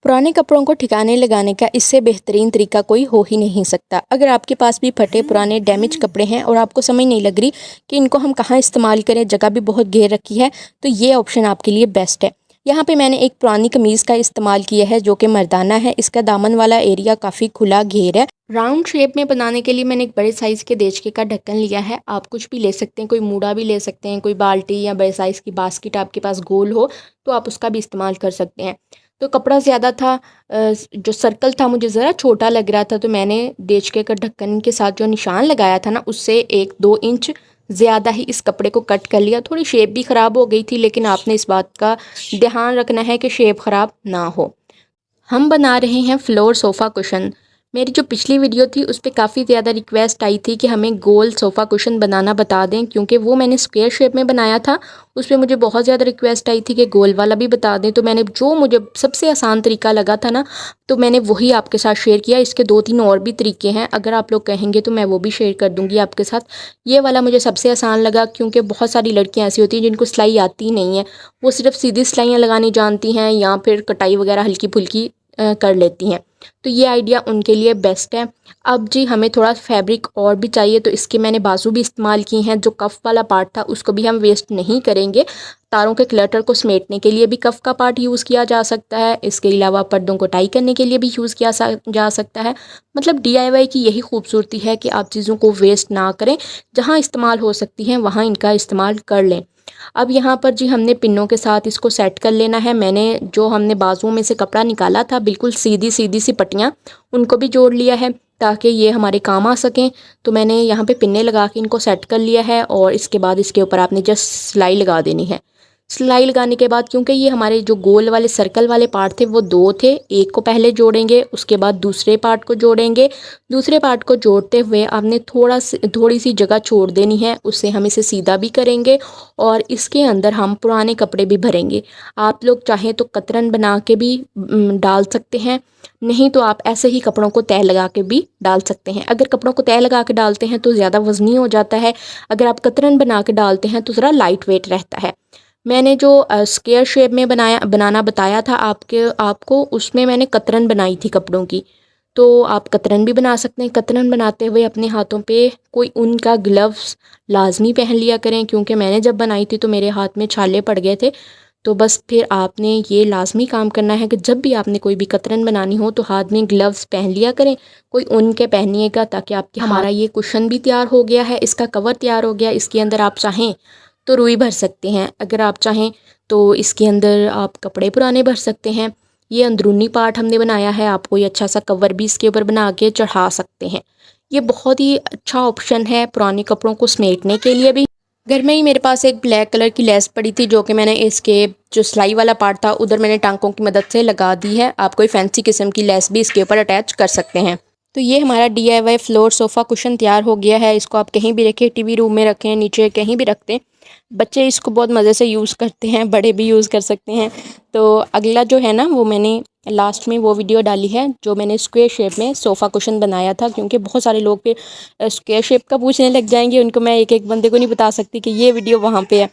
पुराने कपड़ों को ठिकाने लगाने का इससे बेहतरीन तरीका कोई हो ही नहीं सकता। अगर आपके पास भी फटे पुराने डैमेज कपड़े हैं और आपको समझ नहीं लग रही कि इनको हम कहाँ इस्तेमाल करें, जगह भी बहुत घेर रखी है, तो ये ऑप्शन आपके लिए बेस्ट है। यहाँ पे मैंने एक पुरानी कमीज़ का इस्तेमाल किया है जो कि मर्दाना है। इसका दामन वाला एरिया काफ़ी खुला घेर है। राउंड शेप में बनाने के लिए मैंने एक बड़े साइज़ के देचके का ढक्कन लिया है। आप कुछ भी ले सकते हैं, कोई मूड़ा भी ले सकते हैं, कोई बाल्टी या बड़े साइज़ की बास्केट आपके पास गोल हो तो आप उसका भी इस्तेमाल कर सकते हैं। तो कपड़ा ज़्यादा था, जो सर्कल था मुझे ज़रा छोटा लग रहा था, तो मैंने देचके का ढक्कन के साथ जो निशान लगाया था ना, उससे 1-2 इंच ज़्यादा ही इस कपड़े को कट कर लिया। थोड़ी शेप भी ख़राब हो गई थी, लेकिन आपने इस बात का ध्यान रखना है कि शेप ख़राब ना हो। हम बना रहे हैं फ्लोर सोफ़ा कुशन। मेरी जो पिछली वीडियो थी उस पर काफ़ी ज़्यादा रिक्वेस्ट आई थी कि हमें गोल सोफ़ा कुशन बनाना बता दें, क्योंकि वो मैंने स्क्वायर शेप में बनाया था। उस पर मुझे बहुत ज़्यादा रिक्वेस्ट आई थी कि गोल वाला भी बता दें। तो मैंने जो मुझे सबसे आसान तरीका लगा था ना, तो मैंने वही आपके साथ शेयर किया। इसके 2-3 और भी तरीके हैं, अगर आप लोग कहेंगे तो मैं वो भी शेयर कर दूँगी आपके साथ। ये वाला मुझे सबसे आसान लगा, क्योंकि बहुत सारी लड़कियाँ ऐसी होती हैं जिनको सिलाई आती नहीं है, वो सिर्फ सीधी सिलाइयाँ लगानी जानती हैं या फिर कटाई वगैरह हल्की फुल्की कर लेती हैं। तो ये आइडिया उनके लिए बेस्ट है। अब जी हमें थोड़ा फैब्रिक और भी चाहिए, तो इसके मैंने बाजू भी इस्तेमाल की हैं। जो कफ वाला पार्ट था उसको भी हम वेस्ट नहीं करेंगे। तारों के क्लटर को समेटने के लिए भी कफ का पार्ट यूज़ किया जा सकता है। इसके अलावा पर्दों को टाई करने के लिए भी यूज़ किया जा सकता है। मतलब DIY की यही खूबसूरती है कि आप चीज़ों को वेस्ट ना करें, जहाँ इस्तेमाल हो सकती हैं वहाँ इनका इस्तेमाल कर लें। अब यहाँ पर जी हमने पिनों के साथ इसको सेट कर लेना है। मैंने जो हमने बाजुओं में से कपड़ा निकाला था, बिल्कुल सीधी सीधी सी पट्टियाँ, उनको भी जोड़ लिया है ताकि ये हमारे काम आ सकें। तो मैंने यहाँ पे पिन्ने लगा के इनको सेट कर लिया है और इसके बाद इसके ऊपर आपने जस्ट सिलाई लगा देनी है। सिलाई लगाने के बाद, क्योंकि ये हमारे जो गोल वाले सर्कल वाले पार्ट थे वो 2 थे, एक को पहले जोड़ेंगे, उसके बाद दूसरे पार्ट को जोड़ेंगे। दूसरे पार्ट को जोड़ते हुए आपने थोड़ी सी जगह छोड़ देनी है, उससे हम इसे सीधा भी करेंगे और इसके अंदर हम पुराने कपड़े भी भरेंगे। आप लोग चाहें तो कतरन बना के भी डाल सकते हैं, नहीं तो आप ऐसे ही कपड़ों को तह लगा के भी डाल सकते हैं। अगर कपड़ों को तह लगा के डालते हैं तो ज़्यादा वज़नी हो जाता है, अगर आप कतरन बना के डालते हैं तो ज़रा लाइट वेट रहता है। मैंने जो स्क्वायर शेप में बनाना बताया था आपको, उसमें मैंने कतरन बनाई थी कपड़ों की। तो आप कतरन भी बना सकते हैं। कतरन बनाते हुए अपने हाथों पे कोई ऊन का ग्लव्स लाजमी पहन लिया करें, क्योंकि मैंने जब बनाई थी तो मेरे हाथ में छाले पड़ गए थे। तो बस फिर आपने ये लाजमी काम करना है कि जब भी आपने कोई भी कतरन बनानी हो तो हाथ में ग्लव्स पहन लिया करें, कोई ऊन के पहनिएगा, ताकि आपके हमारा ये कुशन भी तैयार हो गया है, इसका कवर तैयार हो गया। इसके अंदर आप चाहें तो रुई भर सकते हैं, अगर आप चाहें तो इसके अंदर आप कपड़े पुराने भर सकते हैं। ये अंदरूनी पार्ट हमने बनाया है, आप कोई अच्छा सा कवर भी इसके ऊपर बना के चढ़ा सकते हैं। ये बहुत ही अच्छा ऑप्शन है पुराने कपड़ों को समेटने के लिए भी। घर में ही मेरे पास एक ब्लैक कलर की लेस पड़ी थी, जो कि मैंने इसके जो सिलाई वाला पार्ट था उधर मैंने टांकों की मदद से लगा दी है। आप कोई फैंसी किस्म की लेस भी इसके ऊपर अटैच कर सकते हैं। तो ये हमारा DIY फ्लोर सोफ़ा कुशन तैयार हो गया है। इसको आप कहीं भी रखें, TV रूम में रखें, नीचे कहीं भी रखते हैं, बच्चे इसको बहुत मज़े से यूज़ करते हैं, बड़े भी यूज़ कर सकते हैं। तो अगला जो है ना, वो मैंने लास्ट में वो वीडियो डाली है जो मैंने स्क्वायर शेप में सोफ़ा कुशन बनाया था, क्योंकि बहुत सारे लोग फिर स्क्वायर शेप का पूछने लग जाएंगे। उनको मैं एक एक बंदे को नहीं बता सकती कि ये वीडियो वहाँ पे है,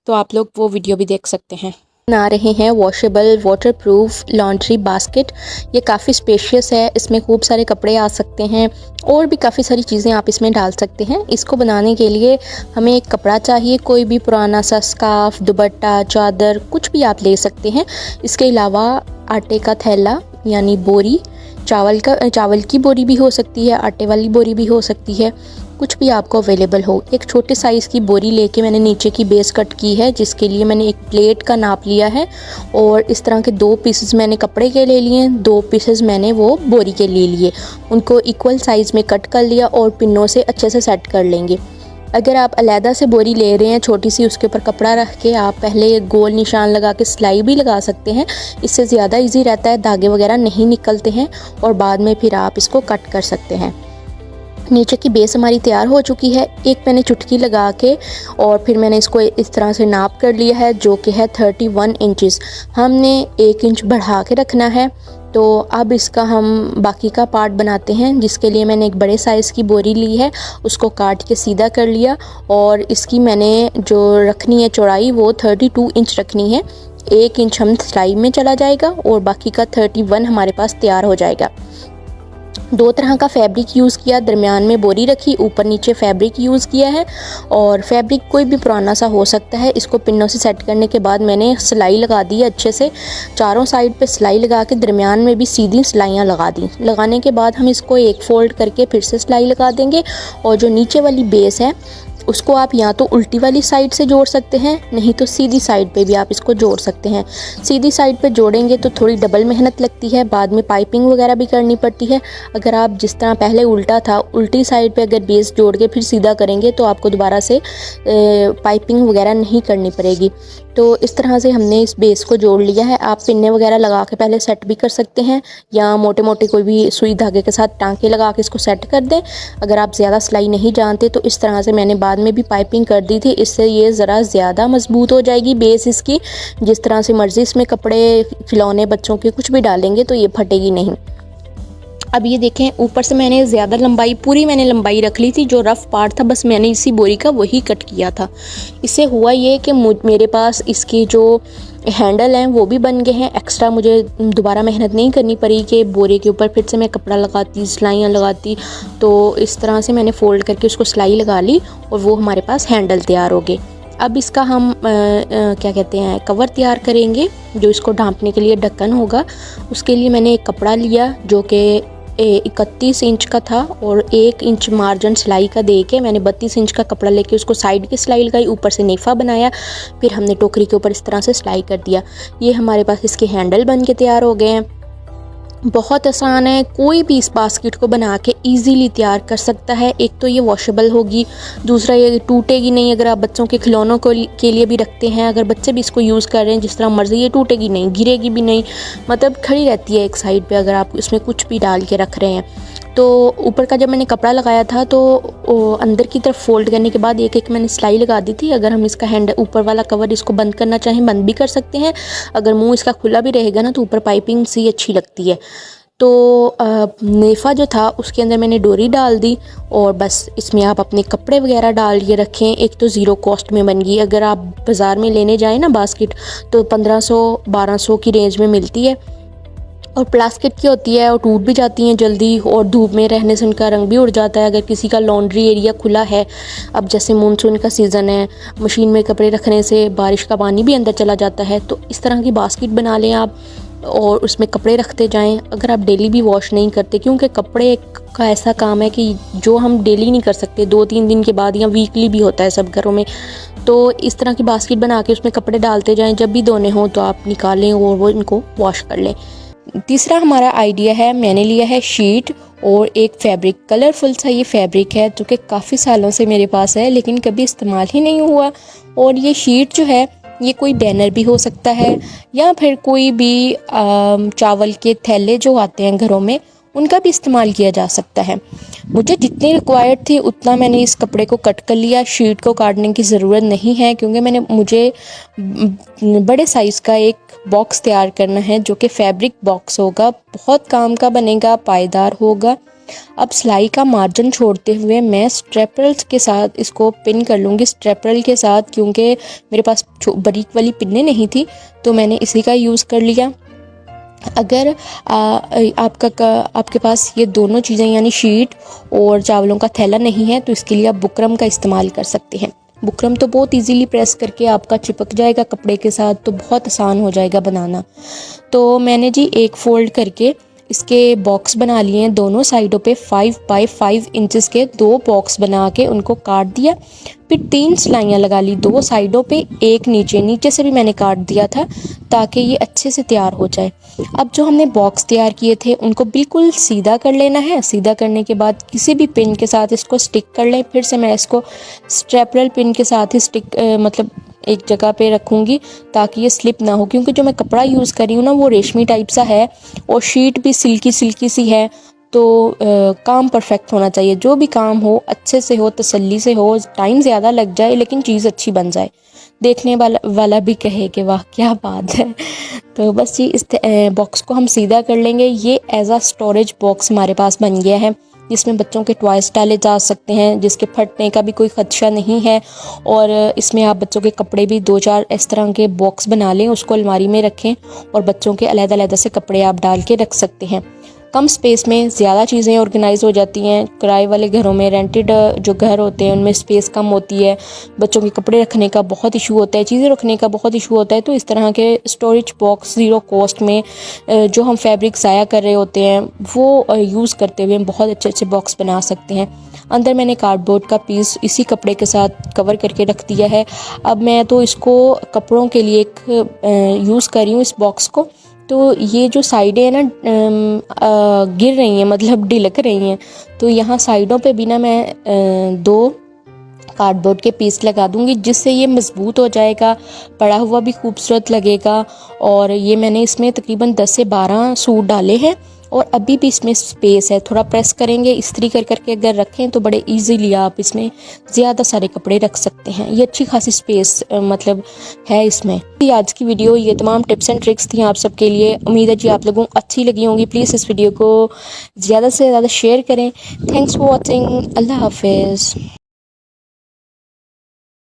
तो आप लोग वो वीडियो भी देख सकते हैं। बना रहे हैं वॉशेबल वाटरप्रूफ लॉन्ड्री बास्केट। ये काफ़ी स्पेशियस है, इसमें खूब सारे कपड़े आ सकते हैं और भी काफ़ी सारी चीज़ें आप इसमें डाल सकते हैं। इसको बनाने के लिए हमें एक कपड़ा चाहिए, कोई भी पुराना सा स्कार्फ, दुपट्टा, चादर, कुछ भी आप ले सकते हैं। इसके अलावा आटे का थैला यानी बोरी, चावल की बोरी भी हो सकती है, आटे वाली बोरी भी हो सकती है, कुछ भी आपको अवेलेबल हो। एक छोटे साइज़ की बोरी लेके मैंने नीचे की बेस कट की है, जिसके लिए मैंने एक प्लेट का नाप लिया है और इस तरह के 2 पीसेस मैंने कपड़े के ले लिए, 2 पीसेस मैंने वो बोरी के ले लिए। उनको इक्वल साइज़ में कट कर लिया और पिनों से अच्छे से सेट कर लेंगे। अगर आप अलहदा से बोरी ले रहे हैं छोटी सी, उसके ऊपर कपड़ा रख के आप पहले गोल निशान लगा के सिलाई भी लगा सकते हैं। इससे ज़्यादा इजी रहता है, धागे वगैरह नहीं निकलते हैं और बाद में फिर आप इसको कट कर सकते हैं। नीचे की बेस हमारी तैयार हो चुकी है। एक मैंने चुटकी लगा के और फिर मैंने इसको इस तरह से नाप कर लिया है, जो कि है 31 इंचेस। हमने 1 इंच बढ़ा के रखना है। तो अब इसका हम बाकी का पार्ट बनाते हैं, जिसके लिए मैंने एक बड़े साइज़ की बोरी ली है, उसको काट के सीधा कर लिया और इसकी मैंने जो रखनी है चौड़ाई वो 32 इंच रखनी है। 1 इंच हम सिलाई में चला जाएगा और बाकी का 31 हमारे पास तैयार हो जाएगा। 2 तरह का फैब्रिक यूज़ किया, दरमियान में बोरी रखी, ऊपर नीचे फैब्रिक यूज़ किया है। और फैब्रिक कोई भी पुराना सा हो सकता है। इसको पिनों से सेट करने के बाद मैंने सिलाई लगा दी है अच्छे से, चारों साइड पे सिलाई लगा के दरमियान में भी सीधी सिलाइयाँ लगा दी। लगाने के बाद हम इसको एक फोल्ड करके फिर से सिलाई लगा देंगे। और जो नीचे वाली बेस है उसको आप या तो उल्टी वाली साइड से जोड़ सकते हैं, नहीं तो सीधी साइड पे भी आप इसको जोड़ सकते हैं। सीधी साइड पे जोड़ेंगे तो थोड़ी डबल मेहनत लगती है, बाद में पाइपिंग वगैरह भी करनी पड़ती है। अगर आप जिस तरह पहले उल्टा था, उल्टी साइड पे अगर बेस जोड़ के फिर सीधा करेंगे तो आपको दोबारा से पाइपिंग वगैरह नहीं करनी पड़ेगी। तो इस तरह से हमने इस बेस को जोड़ लिया है। आप पिन्ने वगैरह लगा के पहले सेट भी कर सकते हैं, या मोटे मोटे कोई भी सुई धागे के साथ टांके लगा के इसको सेट कर दें। अगर आप ज़्यादा सिलाई नहीं जानते तो इस तरह से मैंने बाद में भी पाइपिंग कर दी थी, इससे ये ज़रा ज़्यादा मजबूत हो जाएगी बेस इसकी। जिस तरह से मर्ज़ी इसमें कपड़े, खिलौने, बच्चों के कुछ भी डालेंगे तो ये फटेगी नहीं। अब ये देखें, ऊपर से मैंने ज़्यादा लंबाई, पूरी मैंने लंबाई रख ली थी। जो रफ़ पार्ट था बस मैंने इसी बोरी का वही कट किया था। इससे हुआ ये कि मेरे पास इसके जो हैंडल हैं वो भी बन गए हैं। एक्स्ट्रा मुझे दोबारा मेहनत नहीं करनी पड़ी कि बोरे के ऊपर फिर से मैं कपड़ा लगाती, सिलाइयाँ लगाती। तो इस तरह से मैंने फ़ोल्ड करके उसको सिलाई लगा ली और वो हमारे पास हैंडल तैयार हो गए। अब इसका हम क्या कहते हैं, कवर तैयार करेंगे, जो इसको ढांपने के लिए ढक्कन होगा। उसके लिए मैंने एक कपड़ा लिया जो कि 31 इंच का था और 1 इंच मार्जिन सिलाई का दे के मैंने 32 इंच का कपड़ा लेके उसको साइड की सिलाई लगाई, ऊपर से नेफा बनाया, फिर हमने टोकरी के ऊपर इस तरह से सिलाई कर दिया। ये हमारे पास इसके हैंडल बन के तैयार हो गए हैं। बहुत आसान है, कोई भी इस बास्केट को बना के इजीली तैयार कर सकता है। एक तो ये वॉशेबल होगी, दूसरा ये टूटेगी नहीं। अगर आप बच्चों के खिलौनों के लिए भी रखते हैं, अगर बच्चे भी इसको यूज़ कर रहे हैं जिस तरह मर्ज़ी, ये टूटेगी नहीं, गिरेगी भी नहीं, मतलब खड़ी रहती है एक साइड पे अगर आप इसमें कुछ भी डाल के रख रहे हैं। तो ऊपर का जब मैंने कपड़ा लगाया था तो अंदर की तरफ फोल्ड करने के बाद एक एक मैंने सिलाई लगा दी थी। अगर हम इसका हैंड, ऊपर वाला कवर इसको बंद करना चाहें बंद भी कर सकते हैं। अगर मुंह इसका खुला भी रहेगा ना तो ऊपर पाइपिंग सी अच्छी लगती है। तो नेफा जो था उसके अंदर मैंने डोरी डाल दी और बस इसमें आप अपने कपड़े वगैरह डाल के रखें। एक तो ज़ीरो कॉस्ट में बन गई। अगर आप बाज़ार में लेने जाएँ ना बास्केट तो 1500-1200 की रेंज में मिलती है और प्लास्टिक की होती है और टूट भी जाती हैं जल्दी, और धूप में रहने से उनका रंग भी उड़ जाता है। अगर किसी का लॉन्ड्री एरिया खुला है, अब जैसे मानसून का सीज़न है, मशीन में कपड़े रखने से बारिश का पानी भी अंदर चला जाता है, तो इस तरह की बास्केट बना लें आप और उसमें कपड़े रखते जाएं। अगर आप डेली भी वॉश नहीं करते, क्योंकि कपड़े का ऐसा काम है कि जो हम डेली नहीं कर सकते, 2-3 दिन के बाद या वीकली भी होता है सब घरों में, तो इस तरह की बास्केट बना के उसमें कपड़े डालते जाएं। जब भी धोने हों तो आप निकालें और वो इनको वॉश कर लें। तीसरा हमारा आइडिया है, मैंने लिया है शीट और एक फैब्रिक, कलरफुल सा ये फैब्रिक है जो कि काफ़ी सालों से मेरे पास है लेकिन कभी इस्तेमाल ही नहीं हुआ। और ये शीट जो है ये कोई बैनर भी हो सकता है या फिर कोई भी चावल के थैले जो आते हैं घरों में उनका भी इस्तेमाल किया जा सकता है। मुझे जितनी रिक्वायर्ड थी उतना मैंने इस कपड़े को कट कर लिया। शीट को काटने की ज़रूरत नहीं है क्योंकि मुझे बड़े साइज़ का एक बॉक्स तैयार करना है जो कि फैब्रिक बॉक्स होगा, बहुत काम का बनेगा, पायदार होगा। अब सिलाई का मार्जिन छोड़ते हुए मैं स्ट्रेपल के साथ इसको पिन कर लूँगी, स्ट्रेपल के साथ, क्योंकि मेरे पास बारीक वाली पिन्ने नहीं थी तो मैंने इसी का यूज़ कर लिया। अगर आपके पास ये दोनों चीज़ें यानी शीट और चावलों का थैला नहीं है तो इसके लिए आप बुकरम का इस्तेमाल कर सकते हैं। बुकरम तो बहुत इजीली प्रेस करके आपका चिपक जाएगा कपड़े के साथ, तो बहुत आसान हो जाएगा बनाना। तो मैंने जी एक फ़ोल्ड करके इसके बॉक्स बना लिए हैं, दोनों साइडों पे 5 बाय 5 इंचेस के 2 बॉक्स बना के उनको काट दिया। फिर 3 सिलाइयाँ लगा ली 2 साइडों पे, एक नीचे से भी मैंने काट दिया था ताकि ये अच्छे से तैयार हो जाए। अब जो हमने बॉक्स तैयार किए थे उनको बिल्कुल सीधा कर लेना है। सीधा करने के बाद किसी भी पिन के साथ इसको स्टिक कर लें। फिर से मैं इसको स्ट्रेपल पिन के साथ ही मतलब एक जगह पे रखूँगी ताकि ये स्लिप ना हो, क्योंकि जो मैं कपड़ा यूज़ कर रही हूँ ना वो रेशमी टाइप सा है और शीट भी सिल्की सी है, तो काम परफेक्ट होना चाहिए। जो भी काम हो अच्छे से हो, तसल्ली से हो, टाइम ज़्यादा लग जाए लेकिन चीज़ अच्छी बन जाए, देखने वाला भी कहे कि वाह क्या बात है। तो बस ये इस बॉक्स को हम सीधा कर लेंगे। ये एज आ स्टोरेज बॉक्स हमारे पास बन गया है। जिसमें बच्चों के टॉयज़ डाले जा सकते हैं, जिसके फटने का भी कोई खदशा नहीं है। और इसमें आप बच्चों के कपड़े भी 2-4 इस तरह के बॉक्स बना लें, उसको अलमारी में रखें और बच्चों के अलग-अलग से कपड़े आप डाल के रख सकते हैं। कम स्पेस में ज़्यादा चीज़ें ऑर्गेनाइज़ हो जाती हैं। किराए वाले घरों में, रेंटेड जो घर होते हैं उनमें स्पेस कम होती है, बच्चों के कपड़े रखने का बहुत इशू होता है, चीज़ें रखने का बहुत इशू होता है। तो इस तरह के स्टोरेज बॉक्स ज़ीरो कॉस्ट में जो हम फैब्रिक ज़ाया कर रहे होते हैं वो यूज़ करते हुए हम बहुत अच्छे अच्छे बॉक्स बना सकते हैं। अंदर मैंने कार्डबोर्ड का पीस इसी कपड़े के साथ कवर करके रख दिया है। अब मैं तो इसको कपड़ों के लिए एक यूज़ कर रही हूँ इस बॉक्स को। तो ये जो साइडें हैं ना गिर रही हैं, मतलब ढिलक रही हैं, तो यहाँ साइडों पे भी ना मैं 2 कार्डबोर्ड के पीस लगा दूंगी, जिससे ये मज़बूत हो जाएगा, पड़ा हुआ भी खूबसूरत लगेगा। और ये मैंने इसमें तकरीबन 10 से 12 सूट डाले हैं और अभी भी इसमें स्पेस है। थोड़ा प्रेस करेंगे, इस्त्री कर करके अगर रखें तो बड़े इजीली आप इसमें ज़्यादा सारे कपड़े रख सकते हैं। ये अच्छी खासी स्पेस मतलब है इसमें। आज की वीडियो ये तमाम टिप्स एंड ट्रिक्स थी आप सबके लिए। उम्मीद है जी आप लोगों को अच्छी लगी होंगी। प्लीज़ इस वीडियो को ज़्यादा से ज़्यादा शेयर करें। Thanks for watching. अल्लाह हाफिज़।